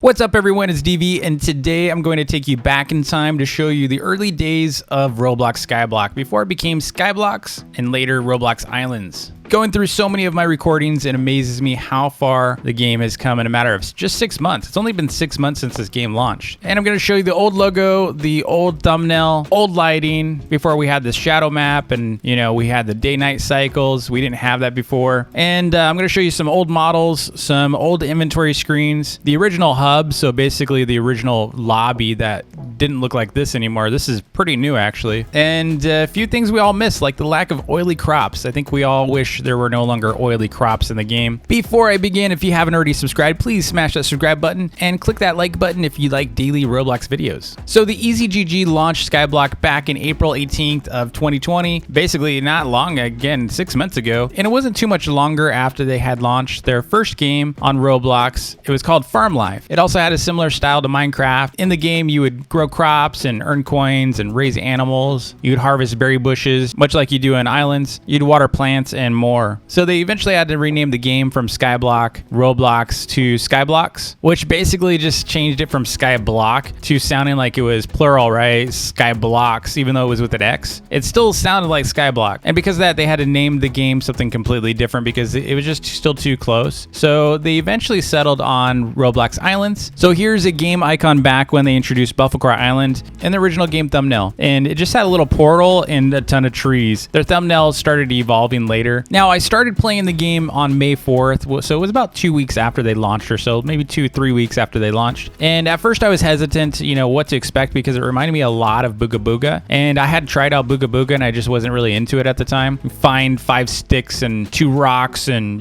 What's up everyone, it's DV, and today I'm going to take you back in time to show you the early days of Roblox Skyblock before it became Skyblox and later Roblox Islands. Going through so many of my recordings, it amazes me how far the game has come in a matter of just 6 months. It's only been 6 months since this game launched. And I'm going to show you the old logo, the old thumbnail, old lighting, before we had the shadow map and, we had the day-night cycles. We didn't have that before. And I'm going to show you some old models, some old inventory screens, the original hub, so basically the original lobby that didn't look like this anymore. This is pretty new, actually. And a few things we all miss, like the lack of oily crops. I think we all wish there were no longer oily crops in the game. Before I begin, if you haven't already subscribed, please smash that subscribe button and click that like button if you like daily Roblox videos. So the EasyGG launched Skyblock back in April 18th of 2020, basically not long, again, 6 months ago. And it wasn't too much longer after they had launched their first game on Roblox. It was called Farm Life. It also had a similar style to Minecraft. In the game, you would grow crops and earn coins and raise animals. You'd harvest berry bushes, much like you do in Islands. You'd water plants and more. So they eventually had to rename the game from Skyblock, Roblox to Skyblox, which basically just changed it from Skyblock to sounding like it was plural, right? Skyblocks, even though it was with an X. It still sounded like Skyblock. And because of that, they had to name the game something completely different because it was just still too close. So they eventually settled on Roblox Islands. So here's a game icon back when they introduced Buffalo Island in the original game thumbnail. And it just had a little portal and a ton of trees. Their thumbnails started evolving later. Now, I started playing the game on May 4th, so it was about 2 weeks after they launched, or so, maybe 3 weeks after they launched. And at first I was hesitant, what to expect, because it reminded me a lot of Booga Booga. And I had tried out Booga Booga and I just wasn't really into it at the time. Find 5 sticks and 2 rocks and,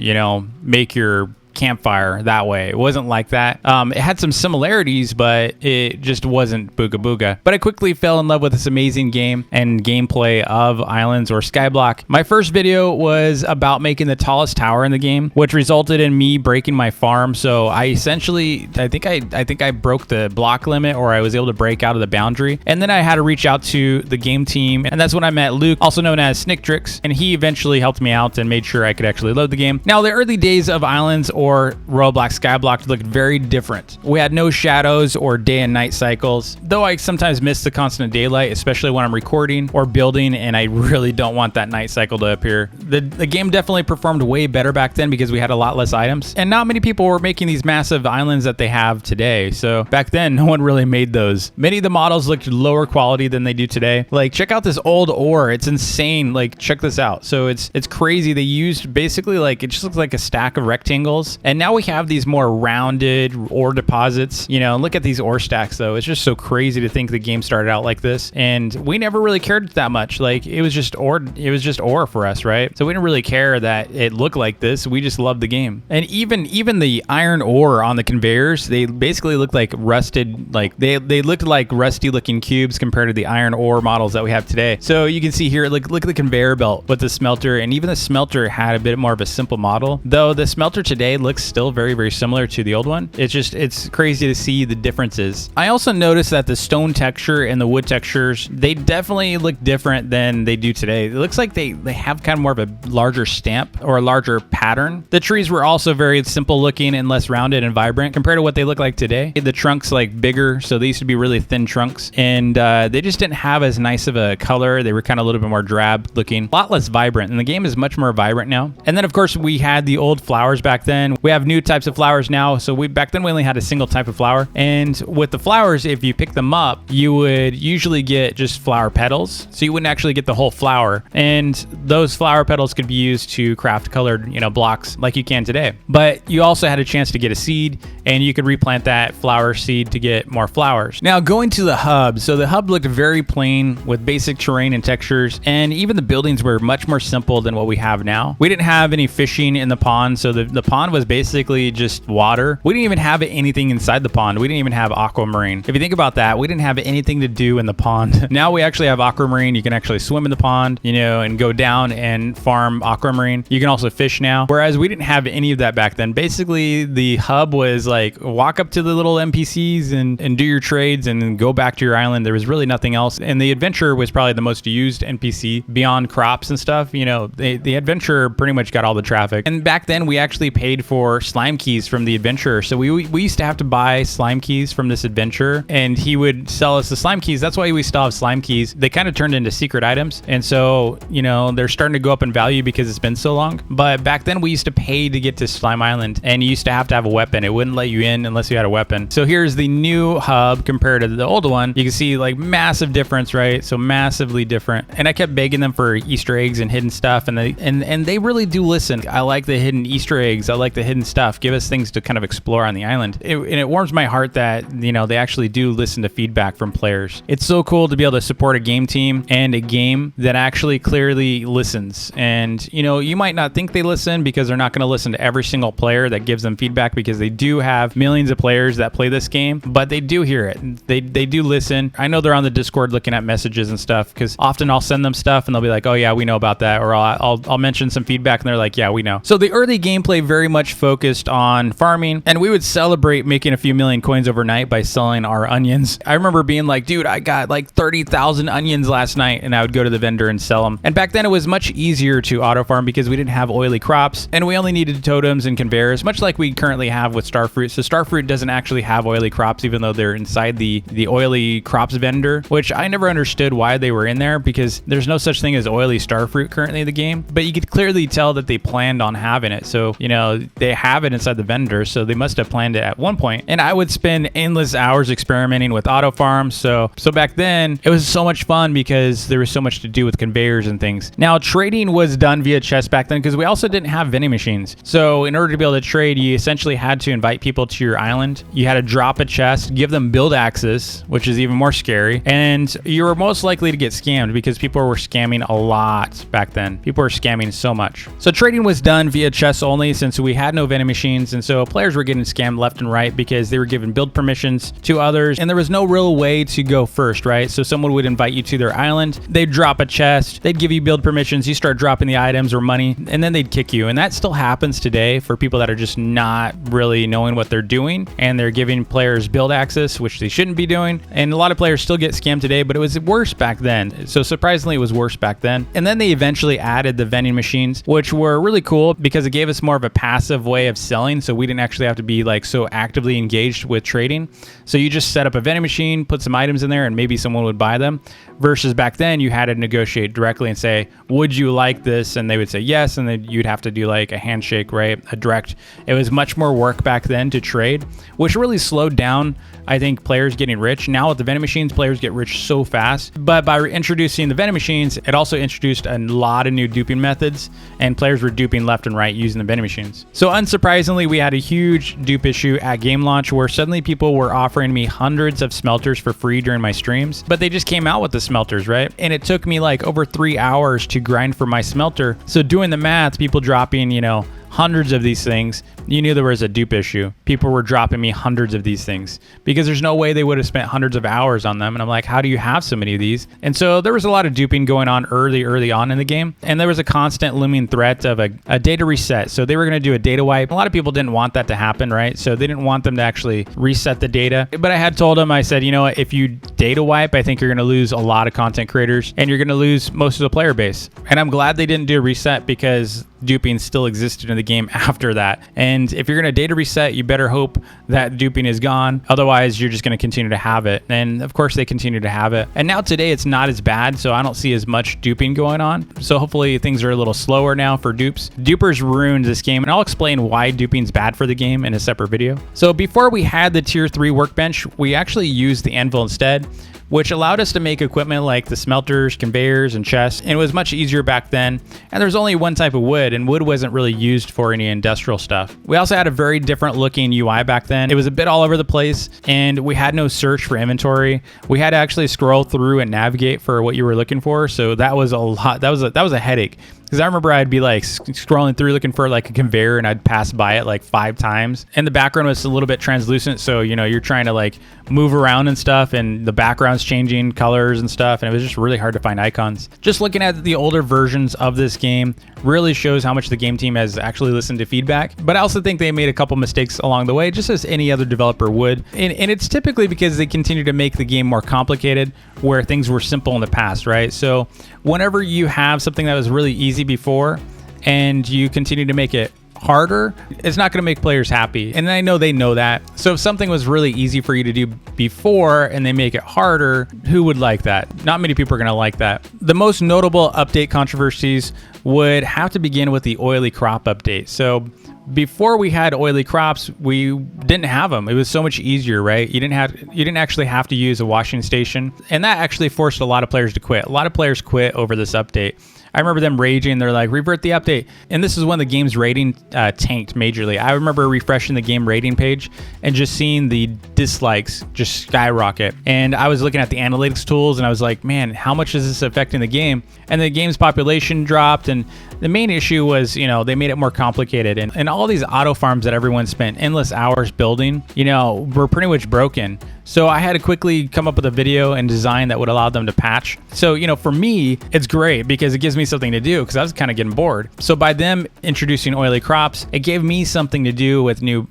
make your campfire that way. It wasn't like that. It had some similarities, but it just wasn't Booga Booga. But I quickly fell in love with this amazing game and gameplay of Islands or Skyblock. My first video was about making the tallest tower in the game, which resulted in me breaking my farm. So I essentially, I think I broke the block limit, or I was able to break out of the boundary. And then I had to reach out to the game team, and that's when I met Luke, also known as Snicktrix, and he eventually helped me out and made sure I could actually load the game. Now, the early days of Islands or Roblox Skyblock looked very different. We had no shadows or day and night cycles, though I sometimes miss the constant daylight, especially when I'm recording or building and I really don't want that night cycle to appear. The game definitely performed way better back then because we had a lot less items, and not many people were making these massive islands that they have today. So back then, no one really made those. Many of the models looked lower quality than they do today. Like, check out this old ore. It's insane. Like, check this out. So it's crazy. They used basically, like, it just looks like a stack of rectangles. And now we have these more rounded ore deposits, look at these ore stacks though. It's just so crazy to think the game started out like this. And we never really cared that much. Like, it was just ore for us, right? So we didn't really care that it looked like this. We just loved the game. And even the iron ore on the conveyors, they basically looked like rusted, like they looked like rusty looking cubes compared to the iron ore models that we have today. So you can see here, look at the conveyor belt with the smelter, and even the smelter had a bit more of a simple model, though the smelter today looks still very, very similar to the old one. It's crazy to see the differences. I also noticed that the stone texture and the wood textures, they definitely look different than they do today. It looks like they have kind of more of a larger stamp or a larger pattern. The trees were also very simple looking and less rounded and vibrant compared to what they look like today. The trunks like bigger, so they used to be really thin trunks, and they just didn't have as nice of a color. They were kind of a little bit more drab looking, a lot less vibrant, and the game is much more vibrant now. And then of course we had the old flowers back then. We have new types of flowers now. So back then we only had a single type of flower. And with the flowers, if you pick them up, you would usually get just flower petals. So you wouldn't actually get the whole flower. And those flower petals could be used to craft colored, blocks like you can today. But you also had a chance to get a seed, and you could replant that flower seed to get more flowers. Now, going to the hub. So the hub looked very plain with basic terrain and textures. And even the buildings were much more simple than what we have now. We didn't have any fishing in the pond. So the pond was basically just water. We didn't even have anything inside the pond. We didn't even have aquamarine. If you think about that, we didn't have anything to do in the pond. Now we actually have aquamarine. You can actually swim in the pond, and go down and farm aquamarine. You can also fish now, whereas we didn't have any of that back then. Basically, the hub was like, walk up to the little NPCs and do your trades and then go back to your island. There was really nothing else. And the adventure was probably the most used NPC beyond crops and stuff. The adventure pretty much got all the traffic. And back then we actually paid for slime keys from the adventurer. So we used to have to buy slime keys from this adventurer, and he would sell us the slime keys. That's why we still have slime keys. They kind of turned into secret items, and so, you know, they're starting to go up in value because it's been so long. But back then we used to pay to get to Slime Island, and you used to have a weapon. It wouldn't let you in unless you had a weapon. So here's the new hub compared to the old one. You can see like massive difference, right? So massively different. And I kept begging them for Easter eggs and hidden stuff, and they really do listen. I like the hidden Easter eggs. I like the hidden stuff. Give us things to kind of explore on the island. And it warms my heart that, you know, they actually do listen to feedback from players. It's so cool to be able to support a game team and a game that actually clearly listens. And, you know, you might not think they listen because they're not going to listen to every single player that gives them feedback, because they do have millions of players that play this game, but they do hear it. They do listen. I know they're on the Discord looking at messages and stuff, because often I'll send them stuff and they'll be like, oh yeah, we know about that. Or I'll mention some feedback and they're like, yeah, we know. So the early gameplay very much focused on farming, and we would celebrate making a few million coins overnight by selling our onions. I remember being like, dude, I got like 30,000 onions last night, and I would go to the vendor and sell them. And back then it was much easier to auto farm because we didn't have oily crops, and we only needed totems and conveyors, much like we currently have with starfruit. So starfruit doesn't actually have oily crops, even though they're inside the oily crops vendor, which I never understood why they were in there, because there's no such thing as oily starfruit currently in the game, but you could clearly tell that they planned on having it. So, you know, they have it inside the vendor, so they must have planned it at one point. And I would spend endless hours experimenting with auto farms. So back then it was so much fun because there was so much to do with conveyors and things. Now, trading was done via chest back then because we also didn't have vending machines. So in order to be able to trade, you essentially had to invite people to your island. You had to drop a chest, give them build access, which is even more scary. And you were most likely to get scammed because people were scamming a lot back then. People were scamming so much. So trading was done via chests only, since we had no vending machines. And so players were getting scammed left and right because they were given build permissions to others, and there was no real way to go first, right? So someone would invite you to their island, they'd drop a chest, they'd give you build permissions, you start dropping the items or money, and then they'd kick you. And that still happens today for people that are just not really knowing what they're doing, and they're giving players build access, which they shouldn't be doing. And a lot of players still get scammed today, but it was worse back then. So surprisingly, it was worse back then. And then they eventually added the vending machines, which were really cool because it gave us more of a passive way of selling. So we didn't actually have to be like so actively engaged with trading. So you just set up a vending machine, put some items in there, and maybe someone would buy them. Versus back then, you had to negotiate directly and say, would you like this? And they would say yes, and then you'd have to do like a handshake, right? A direct. It was much more work back then to trade, which really slowed down, I think, players getting rich. Now with the vending machines, players get rich so fast. But by introducing the vending machines, it also introduced a lot of new duping methods, and players were duping left and right using the vending machines. So unsurprisingly, we had a huge dupe issue at game launch where suddenly people were offering me hundreds of smelters for free during my streams, but they just came out with the smelters, right? And it took me like over 3 hours to grind for my smelter. So doing the math, people dropping, you know, hundreds of these things, you knew there was a dupe issue. People were dropping me hundreds of these things because there's no way they would have spent hundreds of hours on them. And I'm like, how do you have so many of these? And so there was a lot of duping going on early on in the game. And there was a constant looming threat of a data reset. So they were going to do a data wipe. A lot of people didn't want that to happen, right? So they didn't want them to actually reset the data. But I had told them, I said, you know what, if you data wipe, I think you're going to lose a lot of content creators and you're going to lose most of the player base. And I'm glad they didn't do a reset because duping still existed in the game after that. And if you're going to data reset, you better hope that duping is gone. Otherwise, you're just going to continue to have it. And of course, they continue to have it. And now today, it's not as bad, so I don't see as much duping going on. So hopefully things are a little slower now for dupes. Dupers ruined this game, and I'll explain why duping's bad for the game in a separate video. So before we had the tier 3 workbench, we actually used the anvil instead, which allowed us to make equipment like the smelters, conveyors, and chests. And it was much easier back then. And there's only one type of wood, and wood wasn't really used for any industrial stuff. We also had a very different looking UI back then. It was a bit all over the place, and we had no search for inventory. We had to actually scroll through and navigate for what you were looking for. So that was a lot. That was a headache. Because I remember I'd be like scrolling through looking for like a conveyor, and I'd pass by it like 5 times. And the background was a little bit translucent. So, you know, you're trying to like move around and stuff, and the background's changing colors and stuff. And it was just really hard to find icons. Just looking at the older versions of this game really shows how much the game team has actually listened to feedback. But I also think they made a couple mistakes along the way, just as any other developer would. And it's typically because they continue to make the game more complicated where things were simple in the past, right? So whenever you have something that was really easy before and you continue to make it harder, it's not going to make players happy. And I know they know that. So if something was really easy for you to do before and they make it harder, who would like that? Not many people are going to like that. The most notable update controversies would have to begin with the oily crop update. So before we had oily crops, we didn't have them. It was so much easier, right? You didn't actually have to use a washing station, and that actually forced a lot of players to quit. A lot of players quit over this update. I remember them raging. They're like, revert the update. And this is when the game's rating tanked majorly. I remember refreshing the game rating page and just seeing the dislikes just skyrocket. And I was looking at the analytics tools and I was like, man, how much is this affecting the game? And the game's population dropped. And the main issue was, they made it more complicated. And all these auto farms that everyone spent endless hours building, were pretty much broken. So I had to quickly come up with a video and design that would allow them to patch. So, for me, it's great because it gives me something to do because I was kind of getting bored. So by them introducing oily crops, it gave me something to do with new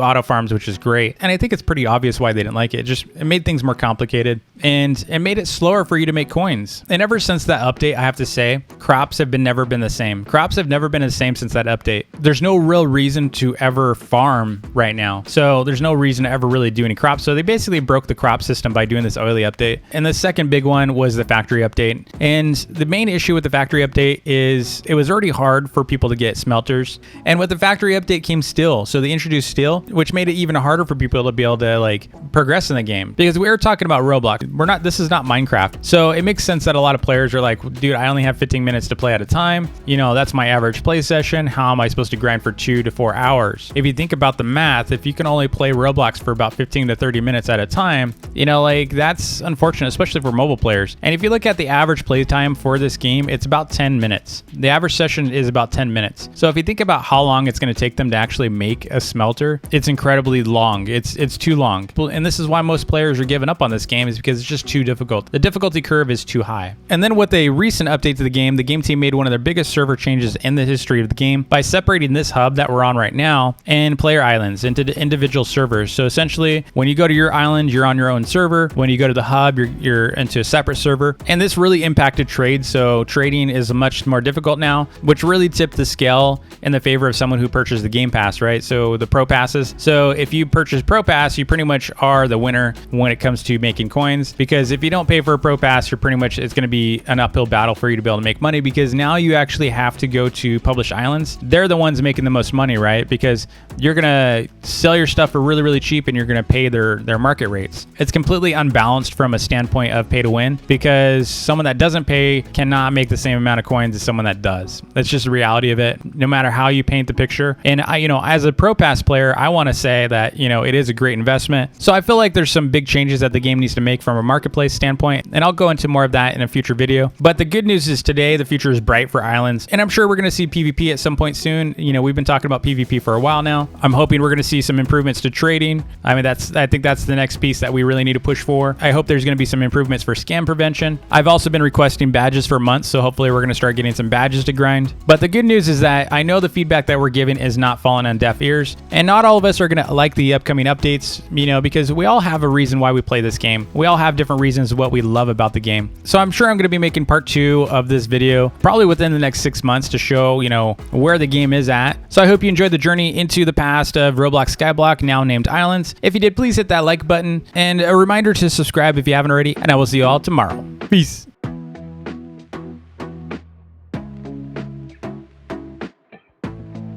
auto farms, which is great. And I think it's pretty obvious why they didn't like it. It made things more complicated and it made it slower for you to make coins. And ever since that update, I have to say, crops have never been the same. Crops have never been the same since that update. There's no real reason to ever farm right now. So there's no reason to ever really do any crops. So they basically broke the crop system by doing this oily update. And the second big one was the factory update. And the main issue with the factory update is it was already hard for people to get smelters. And with the factory update came steel. So they introduced steel, which made it even harder for people to be able to progress in the game. Because we were talking about Roblox. This is not Minecraft. So it makes sense that a lot of players are like, dude, I only have 15 minutes to play at a time. That's my average play session. How am I supposed to grind for 2 to 4 hours? If you think about the math, if you can only play Roblox for about 15 to 30 minutes at a time, that's unfortunate, especially for mobile players. And if you look at the average play time for this game, it's about 10 minutes. The average session is about 10 minutes. So if you think about how long it's going to take them to actually make a smelter, it's incredibly long. It's too long. And this is why most players are giving up on this game, is because it's just too difficult. The difficulty curve is too high. And then with a recent update to the game team made one of their biggest server changes in the history of the game by separating this hub that we're on right now and player islands into individual servers. So essentially, when you go to your island, you're on your own server. When you go to the hub, you're into a separate server. And this really impacted trade. So trading is much more difficult now, which really tipped the scale in the favor of someone who purchased the game pass, right? So the pro passes. So if you purchase pro pass, you pretty much are the winner when it comes to making coins, because if you don't pay for a pro pass, it's going to be an uphill battle for you to be able to make money, because now you actually have to go to published islands. They're the ones making the most money, right? Because you're going to sell your stuff for really, really cheap and you're going to pay their market rates. It's completely unbalanced from a standpoint of pay to win, because someone that doesn't pay cannot make the same amount of coins as someone that does. That's just the reality of it, no matter how you paint the picture. And as a pro pass player, I want to say that, it is a great investment. So I feel like there's some big changes that the game needs to make from a marketplace standpoint, and I'll go into more of that in a future video. But the good news is today, the future is bright for islands, and I'm sure we're going to see PvP at some point soon. We've been talking about PvP for a while now. I'm hoping we're going to see some improvements to trading. I think that's the next piece that we really need to push for. I hope there's going to be some improvements for scam prevention. I've also been requesting badges for months, so hopefully we're going to start getting some badges to grind. But the good news is that I know the feedback that we're giving is not falling on deaf ears, and not all of us are going to like the upcoming updates, because we all have a reason why we play this game. We all have different reasons what we love about the game. So I'm sure I'm going to be making part 2 of this video probably within the next 6 months to show, where the game is at. So I hope you enjoyed the journey into the past of Roblox Skyblock, now named Islands. If you did, please hit that like button, and a reminder to subscribe if you haven't already, and I will see you all tomorrow. Peace.